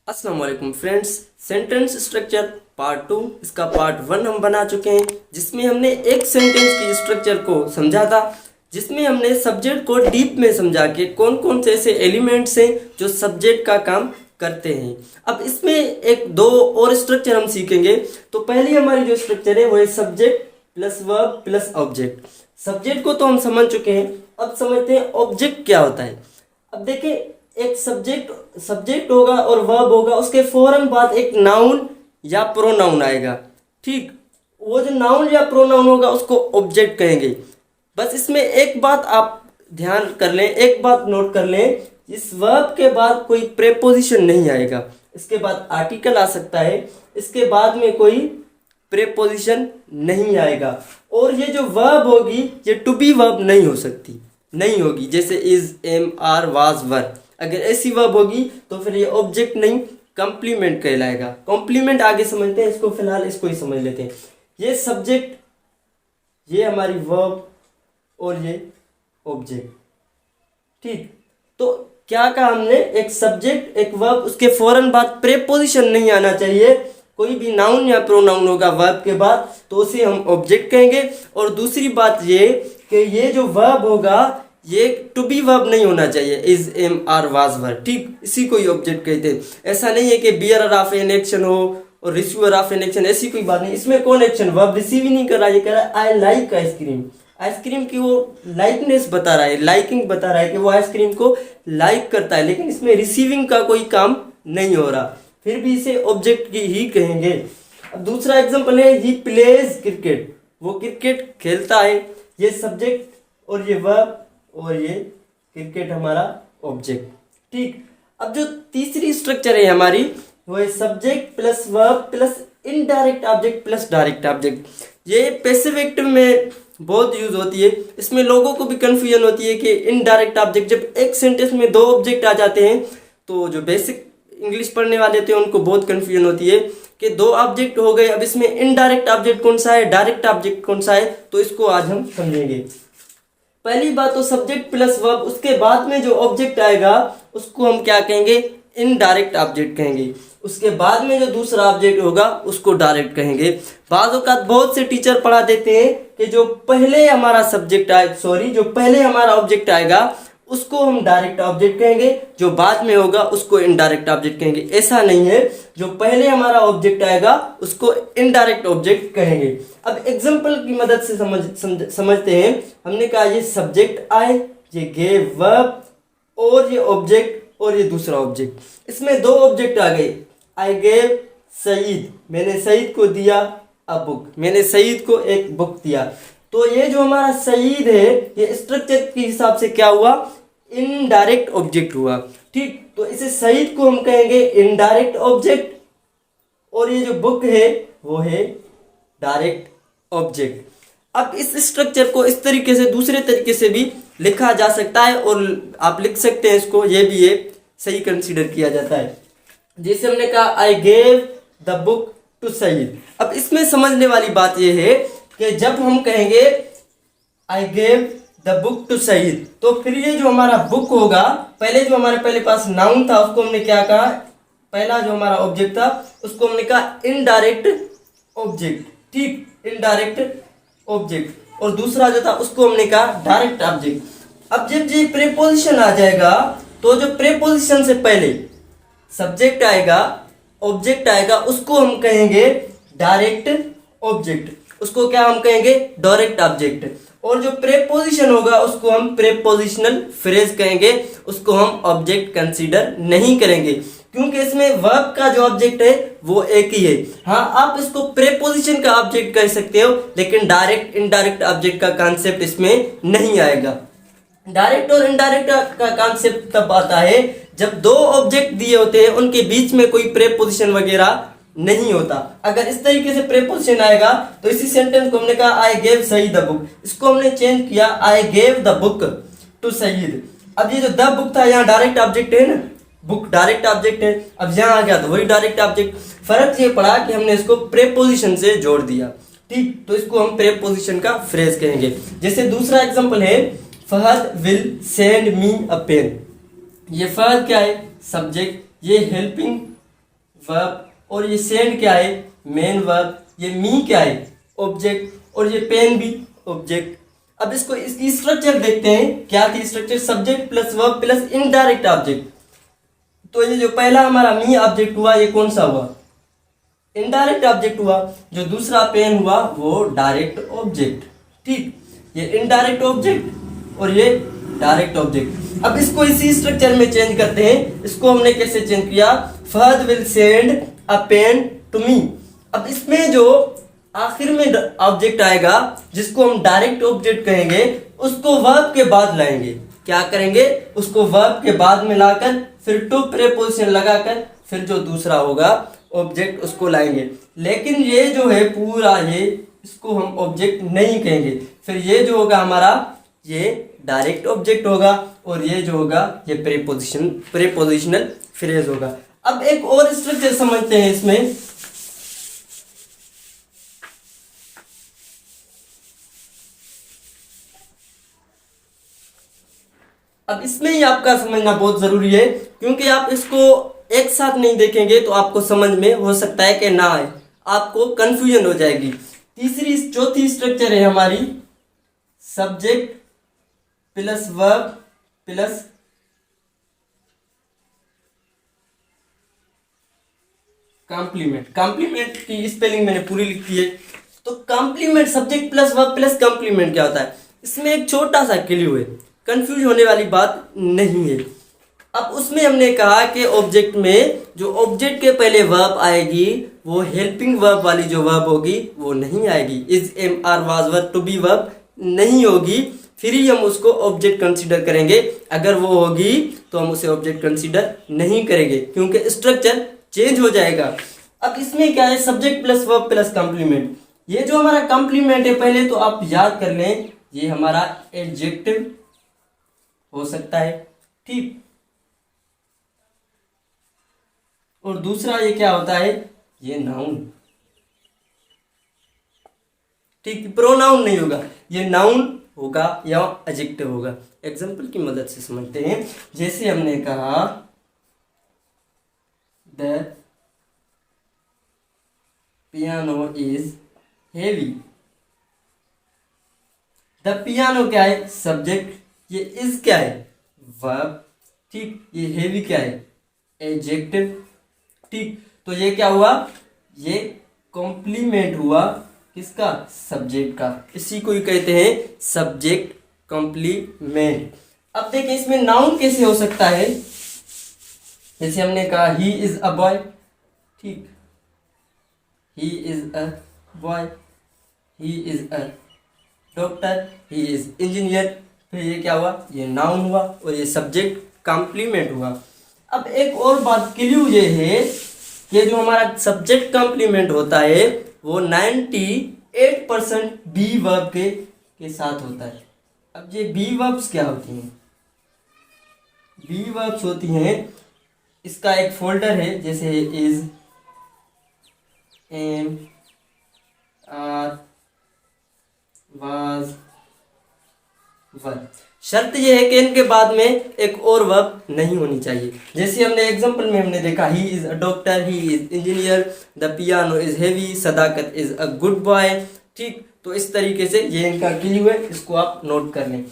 अस्सलाम वालेकुम friends. Sentence structure part 2 इसका पार्ट 1 हम बना चुके हैं, जिसमें हमने एक सेंटेंस की स्ट्रक्चर को समझा था, जिसमें हमने सब्जेक्ट को डीप में समझा के कौन कौन से ऐसे एलिमेंट्स हैं जो सब्जेक्ट का काम करते हैं। अब इसमें एक दो और स्ट्रक्चर हम सीखेंगे। तो पहली हमारी जो स्ट्रक्चर है वो है subject plus verb plus object. Subject को तो हम समझ चुके हैं, अब समझते हैं ऑब्जेक्ट क्या होता है। अब देखिए, एक सब्जेक्ट होगा और वर्ब होगा, उसके फौरन बाद एक नाउन या प्रोनाउन आएगा। ठीक, वो जो नाउन या प्रोनाउन होगा उसको ऑब्जेक्ट कहेंगे। बस इसमें एक बात आप ध्यान कर लें, एक बात नोट कर लें, इस वर्ब के बाद कोई प्रेपोजिशन नहीं आएगा। इसके बाद आर्टिकल आ सकता है, इसके बाद में कोई प्रेपोजिशन नहीं आएगा। और ये जो वर्ब होगी ये टू बी वर्ब नहीं हो सकती, नहीं होगी। जैसे इज, एम, आर, वाज, वर, अगर ऐसी वर्ब होगी तो फिर ये ऑब्जेक्ट नहीं, कॉम्प्लीमेंट कहलाएगा। कॉम्प्लीमेंट आगे समझते हैं, इसको फिलहाल इसको ही समझ लेते हैं। ये सब्जेक्ट, ये हमारी वर्ब और ये ऑब्जेक्ट। ठीक, तो क्या कहा हमने, एक सब्जेक्ट एक वर्ब, उसके फौरन बाद प्रेपोजिशन नहीं आना चाहिए। कोई भी नाउन या प्रोनाउन होगा वर्ब के बाद तो उसे हम ऑब्जेक्ट कहेंगे। और दूसरी बात ये कि ये जो वर्ब होगा ये टू बी वर्ब नहीं होना चाहिए, इज, एम, आर, वाज, वर। ठीक, इसी को ही ऑब्जेक्ट कहते हैं। ऐसा नहीं है कि बियरर ऑफ एन एक्शन हो और रिसीवर ऑफ एन एक्शन, ऐसी कोई बात नहीं। इसमें कौन एक्शन, वर्ब रिसीव ही नहीं कर रहा है, ये कह रहा है आई लाइक आइसक्रीम। आइसक्रीम की वो लाइकनेस बता रहा है, लाइकिंग बता रहा है कि वो आइसक्रीम को लाइक करता है, लेकिन इसमें रिसीविंग का कोई काम नहीं हो रहा, फिर भी इसे ऑब्जेक्ट की ही कहेंगे। अब दूसरा एग्जांपल है, ही प्लेज क्रिकेट, वो क्रिकेट खेलता है। ये सब्जेक्ट और ये वर्ब और ये क्रिकेट हमारा ऑब्जेक्ट। ठीक, अब जो तीसरी स्ट्रक्चर है हमारी वो है subject plus verb plus indirect object plus direct object. ये पैसिव एक्टिव में बहुत यूज होती है। इसमें लोगों को भी कंफ्यूजन होती है कि इनडायरेक्ट ऑब्जेक्ट, जब एक सेंटेंस में दो ऑब्जेक्ट आ जाते हैं तो जो बेसिक इंग्लिश पढ़ने वाले थे उनको बहुत कंफ्यूजन होती है कि दो ऑब्जेक्ट हो गए, अब इसमें इनडायरेक्ट ऑब्जेक्ट कौन सा है, डायरेक्ट ऑब्जेक्ट कौन सा है, तो इसको आज हम समझेंगे। पहली बात तो सब्जेक्ट प्लस वर्ब, उसके बाद में जो ऑब्जेक्ट आएगा उसको हम क्या कहेंगे, इनडायरेक्ट ऑब्जेक्ट कहेंगे। उसके बाद में जो दूसरा ऑब्जेक्ट होगा उसको डायरेक्ट कहेंगे। बाज़ औक़ात बहुत से टीचर पढ़ा देते हैं कि जो पहले हमारा सब्जेक्ट जो पहले हमारा ऑब्जेक्ट आएगा उसको हम डायरेक्ट ऑब्जेक्ट कहेंगे, जो बाद में होगा उसको इनडायरेक्ट ऑब्जेक्ट कहेंगे। ऐसा नहीं है, जो पहले हमारा ऑब्जेक्ट आएगा उसको इनडायरेक्ट ऑब्जेक्ट कहेंगे। अब एग्जांपल की मदद से समझते हैं। हमने कहा ये सब्जेक्ट आए, ये गेव वर्ब और ये ऑब्जेक्ट और ये दूसरा ऑब्जेक्ट। इसमें दो ऑब्जेक्ट आ गए, आई गेव सईद, मैंने सईद को दिया अ बुक, मैंने सईद को एक बुक दिया। तो ये जो हमारा सईद है ये स्ट्रक्चर के हिसाब से क्या हुआ, इनडायरेक्ट ऑब्जेक्ट हुआ। ठीक, तो इसे सईद को हम कहेंगे इनडायरेक्ट ऑब्जेक्ट और ये जो बुक है वो है डायरेक्ट ऑब्जेक्ट। अब इस स्ट्रक्चर को इस तरीके से दूसरे तरीके से भी लिखा जा सकता है और आप लिख सकते हैं इसको, ये भी ये सही कंसीडर किया जाता है। जैसे हमने कहा I gave the book to Saeed. अब इसमें समझने वाली बात यह है कि जब हम कहेंगे I gave the book to Saeed तो फिर ये जो हमारा बुक होगा, पहले जो हमारे पहले पास नाउन था उसको हमने क्या कहा, पहला जो हमारा ऑब्जेक्ट था उसको हमने कहा इनडायरेक्ट ऑब्जेक्ट। ठीक, इनडायरेक्ट ऑब्जेक्ट, और दूसरा जो था उसको हमने कहा डायरेक्ट ऑब्जेक्ट। अब जब ये प्रीपोजिशन आ जाएगा तो जो प्रीपोजिशन से पहले सब्जेक्ट आएगा, ऑब्जेक्ट आएगा, उसको हम कहेंगे डायरेक्ट ऑब्जेक्ट, उसको क्या हम कहेंगे, डायरेक्ट ऑब्जेक्ट। और जो प्रीपोजिशन होगा उसको हम प्रीपोजिशनल फ्रेज कहेंगे, उसको हम ऑब्जेक्ट कंसीडर नहीं करेंगे, क्योंकि इसमें वर्ब का जो ऑब्जेक्ट है वो एक ही है। हाँ, आप इसको प्रीपोजिशन का ऑब्जेक्ट कह सकते हो, लेकिन डायरेक्ट इनडायरेक्ट ऑब्जेक्ट का कॉन्सेप्ट इसमें नहीं आएगा। डायरेक्ट और इनडायरेक्ट का कॉन्सेप्ट तब आता है जब दो ऑब्जेक्ट दिए होते हैं, उनके बीच में कोई प्रीपोजिशन वगैरह नहीं होता। अगर इस तरीके से प्रीपोजिशन आएगा तो इसी सेंटेंस को हमने कहा I gave Saeed the book, इसको हमने चेंज किया I gave the book to Saeed. अब ये जो द बुक था यहाँ डायरेक्ट ऑब्जेक्ट है ना, बुक डायरेक्ट ऑब्जेक्ट है, अब यहाँ आ गया तो वही डायरेक्ट ऑब्जेक्ट। फर्क ये पड़ा कि हमने इसको प्रीपोजिशन से जोड़ दिया। ठीक, तो इसको हम प्रीपोजिशन का फ्रेज कहेंगे। जैसे दूसरा एग्जांपल है, Fahad will send me a pen. ये फहद क्या है, सब्जेक्ट, ये हेल्पिंग वर्ब, और ये सेंड क्या है, मेन वर्ब, ये मी क्या है, ऑब्जेक्ट, और ये पेन भी ऑब्जेक्ट। अब इसको इसकी स्ट्रक्चर देखते हैं, क्या थी structure, subject plus verb plus indirect object. तो ये जो पहला हमारा मी ऑब्जेक्ट हुआ, ये कौन सा हुआ, इनडायरेक्ट ऑब्जेक्ट हुआ। जो दूसरा पेन हुआ वो डायरेक्ट ऑब्जेक्ट। ठीक, ये इनडायरेक्ट ऑब्जेक्ट और ये डायरेक्ट ऑब्जेक्ट। अब इसको इसी स्ट्रक्चर में चेंज करते हैं। इसको हमने कैसे चेंज किया, Fahad will send a pen to me. अब इसमें जो आखिर में ऑब्जेक्ट आएगा, जिसको हम डायरेक्ट ऑब्जेक्ट कहेंगे, उसको वर्ब के बाद लाएंगे। क्या करेंगे, उसको वर्ब के बाद में लाकर फिर टू प्रेपोजिशन लगाकर फिर जो दूसरा होगा ऑब्जेक्ट उसको लाएंगे। लेकिन ये जो है पूरा ये, इसको हम ऑब्जेक्ट नहीं कहेंगे। फिर ये जो होगा हमारा, ये डायरेक्ट ऑब्जेक्ट होगा, और ये जो होगा ये प्रेपोजिशनल फ्रेज होगा। अब एक और स्ट्रक्चर समझते हैं इसमें। अब इसमें ही आपका समझना बहुत जरूरी है, क्योंकि आप इसको एक साथ नहीं देखेंगे तो आपको समझ में हो सकता है कि ना आए, आपको कंफ्यूजन हो जाएगी। चौथी स्ट्रक्चर है हमारी subject plus verb plus complement. Complement की स्पेलिंग मैंने पूरी लिखी है। तो complement, subject plus verb plus complement क्या होता है, इसमें एक छोटा सा क्लू है, कंफ्यूज होने वाली बात नहीं है। अब उसमें हमने कहा कि ऑब्जेक्ट में जो ऑब्जेक्ट के पहले वर्ब आएगी, वो हेल्पिंग वर्ब वाली जो वर्ब होगी वो नहीं आएगी। Is, am, are, was, were, to be verb नहीं होगी। फिर ही हम उसको ऑब्जेक्ट कंसीडर करेंगे। अगर वो होगी तो हम उसे ऑब्जेक्ट कंसीडर नहीं करेंगे, क्योंकि स्ट्रक्चर चेंज हो जाएगा। अब इसमें क्या है, subject plus verb plus complement. ये जो हमारा कॉम्प्लीमेंट है, पहले तो आप याद कर लें, ये हमारा एडजेक्टिव हो सकता है। ठीक, और दूसरा ये क्या होता है, ये नाउन। ठीक, प्रोनाउन नहीं होगा, ये नाउन होगा या एडजेक्टिव होगा। एग्जांपल की मदद से समझते हैं। जैसे हमने कहा the piano is heavy. The piano क्या है, सब्जेक्ट, ये इज क्या है, वर्ब। ठीक, ये हेवी क्या है, एडजेक्टिव। ठीक, तो ये क्या हुआ, ये कॉम्प्लीमेंट हुआ किसका, सब्जेक्ट का। इसी को ही कहते हैं सब्जेक्ट कॉम्प्लीमेंट। अब देखिए इसमें नाउन कैसे हो सकता है। जैसे हमने कहा ही इज अ बॉय। ठीक, he is a boy, he is a doctor, he is engineer. फिर ये क्या हुआ, ये नाउन हुआ, और ये सब्जेक्ट कॉम्प्लीमेंट हुआ। अब एक और बात क्लू ये है कि जो हमारा सब्जेक्ट कॉम्प्लीमेंट होता है वो 98% बी वर्ब के साथ होता है। अब ये बी वर्ब्स क्या होती हैं, बी वर्ब्स होती हैं, इसका एक फोल्डर है, जैसे इज, एम, आर, वाज, वर। शर्त यह है कि इनके बाद में एक और वर्ब नहीं होनी चाहिए। जैसे हमने एग्जांपल में हमने देखा, ही is a doctor, he is engineer, the piano is heavy, Sadaqat is a good boy. ठीक, तो इस तरीके से ये इनका क्लू है, इसको आप नोट कर लें।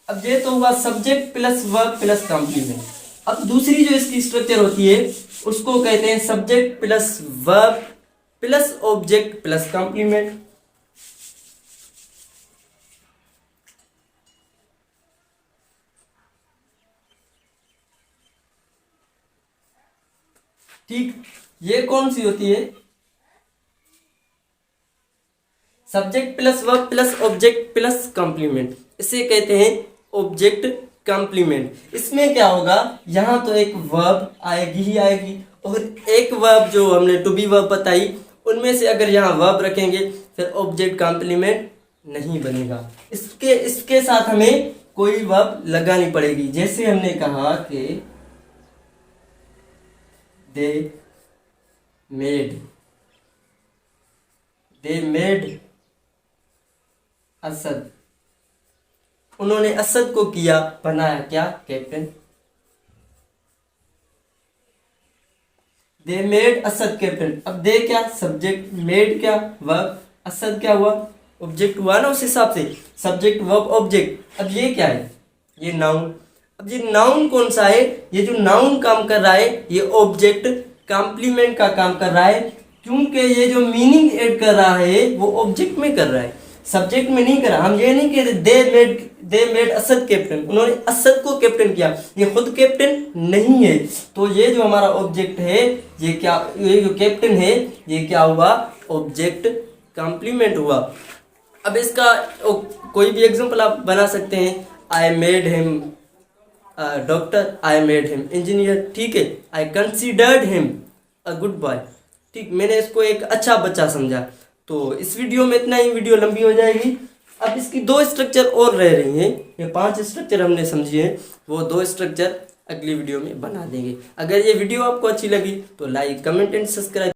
अब ये तो हुआ subject plus verb plus complement. अब दूसरी जो इसकी स्ट्रक्चर होती है उसको कहते हैं subject plus verb plus object plus complement. ठीक, ये कौन सी होती है, subject plus verb plus object plus complement. इसे कहते हैं ऑब्जेक्ट कॉम्प्लीमेंट। इसमें क्या होगा, यहां तो एक वर्ब आएगी ही आएगी, और एक वर्ब जो हमने टू बी वर्ब बताई, उनमें से अगर यहाँ वर्ब रखेंगे फिर ऑब्जेक्ट कॉम्प्लीमेंट नहीं बनेगा। इसके साथ हमें कोई वर्ब लगानी पड़ेगी। जैसे हमने कहा कि दे मेड असद, उन्होंने असद को किया, बनाया क्या, captain. They made Asad captain. अब दे क्या, सब्जेक्ट, मेड क्या, वर्ब, असद क्या हुआ, ऑब्जेक्ट हुआ ना, उस हिसाब से सब्जेक्ट वर्ब ऑब्जेक्ट। अब ये क्या है, ये नाउन। अब ये नाउन कौन सा है, ये जो नाउन काम कर रहा है ये ऑब्जेक्ट कॉम्प्लीमेंट का काम कर रहा है, क्योंकि ये जो मीनिंग ऐड कर रहा है वो ऑब्जेक्ट में कर रहा है, सब्जेक्ट में नहीं कर रहा। हम ये नहीं कहते दे मेड असद कैप्टन, उन्होंने असद को कैप्टन किया, ये खुद कैप्टन नहीं है। तो ये जो हमारा ऑब्जेक्ट है, ये क्या, ये जो कैप्टन है ये क्या हुआ, ऑब्जेक्ट कॉम्प्लीमेंट हुआ। अब इसका कोई भी एग्जांपल आप बना सकते हैं, I made him doctor, I made him engineer, ठीक है। I considered him a good boy, ठीक, मैंने इसको एक अच्छा बच्चा समझा। तो इस वीडियो में इतना ही, वीडियो लंबी हो जाएगी। अब इसकी 2 स्ट्रक्चर और रह रही हैं, ये 5 स्ट्रक्चर हमने समझी हैं, वो 2 स्ट्रक्चर अगली वीडियो में बना देंगे। अगर ये वीडियो आपको अच्छी लगी तो लाइक, कमेंट एंड सब्सक्राइब